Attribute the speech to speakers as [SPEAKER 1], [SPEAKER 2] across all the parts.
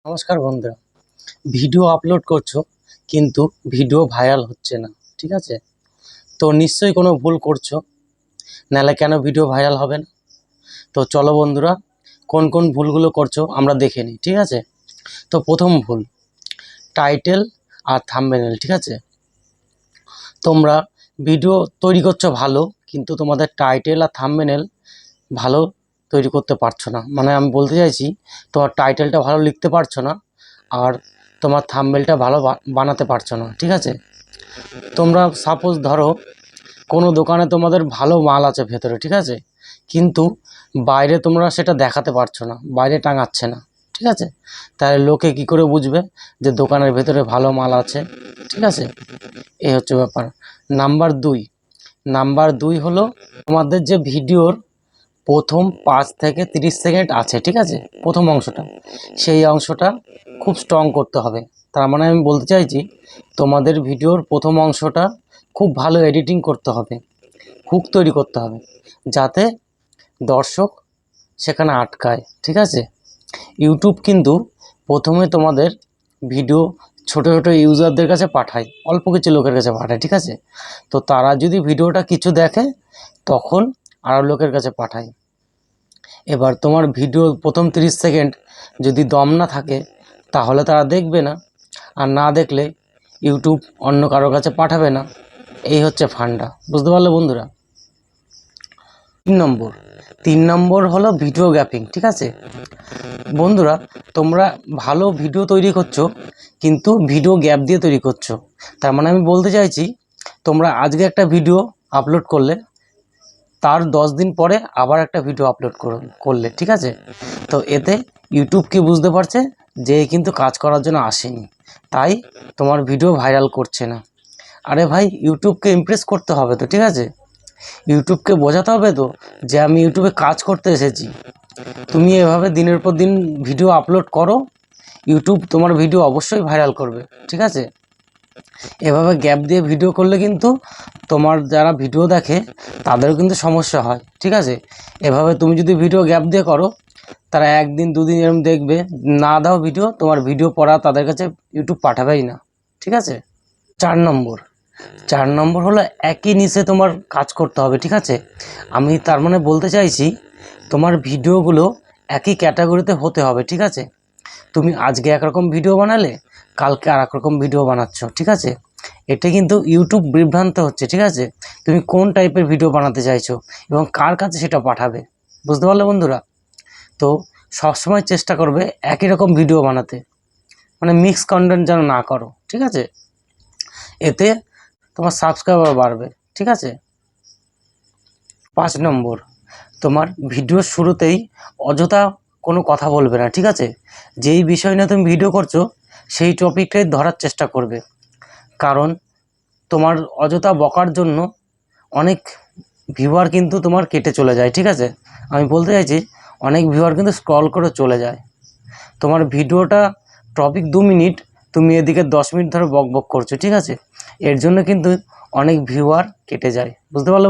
[SPEAKER 1] নমস্কার বন্ধুরা, video upload করছো কিন্তু ভিডিও ভাইরাল হচ্ছে না। ঠিক আছে, তো নিশ্চয়ই কোনো ভুল করছো, নাহলে কেন ভিডিও ভাইরাল হবে না? তো চলো বন্ধুরা, কোন কোন ভুলগুলো করছো আমরা দেখে নিই। ঠিক আছে, তো প্রথম ভুল, টাইটেল আর থাম্বনেল। ঠিক আছে, তোমরা ভিডিও তৈরি করছো ভালো, কিন্তু তোমাদের টাইটেল আর থাম্বনেল ভালো তৈরি করতে পারছো না। মানে আমি বলতে চাইছি, তোমার টাইটেলটা ভালো লিখতে পারছো না, আর তোমার থাম্বনেলটা ভালো বানাতে পারছো না। ঠিক আছে, তোমরা সাপোজ ধরো কোনো দোকানে তোমাদের ভালো মাল আছে ভেতরে, ঠিক আছে, কিন্তু বাইরে তোমরা সেটা দেখাতে পারছো না, বাইরে টাঙাচ্ছে না। ঠিক আছে, তাহলে লোকে কি করে বুঝবে যে দোকানের ভেতরে ভালো মাল আছে? ঠিক আছে, এই হচ্ছে ব্যাপার। নাম্বার দুই হলো, তোমাদের যে ভিডিওর প্রথম 5 থেকে 30 সেকেন্ড আছে, ঠিক আছে, প্রথম অংশটা, সেই অংশটা খুব স্ট্রং করতে হবে। তার মানে আমি বলতে চাইছি, তোমাদের ভিডিওর প্রথম অংশটা খুব ভালো এডিটিং করতে হবে, হুক তৈরি করতে হবে, যাতে দর্শক সেখানে আটকায়। ঠিক আছে, ইউটিউব কিন্তু প্রথমে তোমাদের ভিডিও ছোট ছোট ইউজারদের কাছে পাঠায়, অল্প কিছু লোকের কাছে পাঠায়। ঠিক আছে, তো তারা যদি ভিডিওটা কিছু দেখে, তখন আরও লোকের কাছে পাঠায়। এবার তোমার ভিডিও প্রথম 30 সেকেন্ড যদি দম না থাকে, তাহলে তারা দেখবে না, আর না দেখলে ইউটিউব অন্য কারো কাছে পাঠাবে না। এই হচ্ছে ফান্ডা, বুঝতে পারলে বন্ধুরা? 3 নম্বর হলো ভিডিও গ্যাপিং। ঠিক আছে বন্ধুরা, তোমরা ভালো ভিডিও তৈরি করছো, কিন্তু ভিডিও গ্যাপ দিয়ে তৈরি করছো। তার মানে আমি বলতে চাইছি, তোমরা আজকে একটা ভিডিও আপলোড করলে, তার 10 দিন পরে আবার একটা ভিডিও আপলোড করলে, ঠিক আছে, তো এতে ইউটিউব কি বুঝতে পারছে যে কিন্তু কাজ করার জন্য আসেনি, তাই তোমার ভিডিও ভাইরাল করছে না। আরে ভাই, ইউটিউবকে ইমপ্রেস করতে হবে তো। ঠিক আছে, ইউটিউবকে বোঝাতে হবে তো যে আমি ইউটিউবে কাজ করতে এসেছি। তুমি এভাবে দিনের পর দিন ভিডিও আপলোড করো, ইউটিউব তোমার ভিডিও অবশ্যই ভাইরাল করবে। ঠিক আছে, এভাবে গ্যাপ দিয়ে ভিডিও করলে কিন্তু তোমার যারা ভিডিও দেখে তাদেরও কিন্তু সমস্যা হয়। ঠিক আছে, এভাবে তুমি যদি ভিডিও গ্যাপ দিয়ে করো, তারা 1 দিন 2 দিন এরকম দেখবে, না দাও ভিডিও, তোমার ভিডিও পড়া তাদের কাছে ইউটিউব পাঠাবেই না। ঠিক আছে, 4 নম্বর হলো একই নিচে তোমার কাজ করতে হবে। ঠিক আছে, আমি তার মানে বলতে চাইছি, তোমার ভিডিওগুলো একই ক্যাটাগরিতে হতে হবে। ঠিক আছে, তুমি আজকে একরকম ভিডিও বানালে, কালকে আর একরকম ভিডিও বানাচ্ছ। ঠিক আছে, এটা কিন্তু ইউটিউব বিভ্রান্ত হচ্ছে। ঠিক আছে, তুমি কোন টাইপের ভিডিও বানাতে চাইছো এবং কার কাছে সেটা পাঠাবে, বুঝতে পারলে বন্ধুরা? তো সবসময় চেষ্টা করবে একই রকম ভিডিও বানাতে, মানে মিক্স কন্টেন্ট যেন না করো। ঠিক আছে, এতে তোমার সাবস্ক্রাইবার বাড়বে। ঠিক আছে, 5 নম্বর, তোমার ভিডিওর শুরুতেই অযথা কোনো কথা বলবে না। ঠিক আছে, যেই বিষয় নিয়ে তুমি ভিডিও করছো সেই টপিকটাই ধরার চেষ্টা করবে, কারণ তোমার অযথা বকার জন্য অনেক ভিউয়ার কিন্তু তোমার কেটে চলে যায়। ঠিক আছে, আমি বলতে চাইছি, অনেক ভিউয়ার কিন্তু স্ক্রল করে চলে যায়। তোমার ভিডিওটা টপিক 2 মিনিট, তুমি এদিকে 10 মিনিট ধরে বক বক করছো। ঠিক আছে, এর জন্য কিন্তু অনেক ভিউয়ার কেটে যায়, বুঝতে পারলে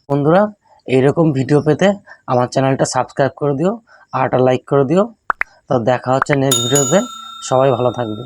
[SPEAKER 1] বন্ধুরা? এইরকম ভিডিও পেতে আমার চ্যানেলটা সাবস্ক্রাইব করে দিও আর একটা লাইক করে দিও। তো দেখা হচ্ছে নেক্সট ভিডিওতে, সবাই ভালো থাকবে।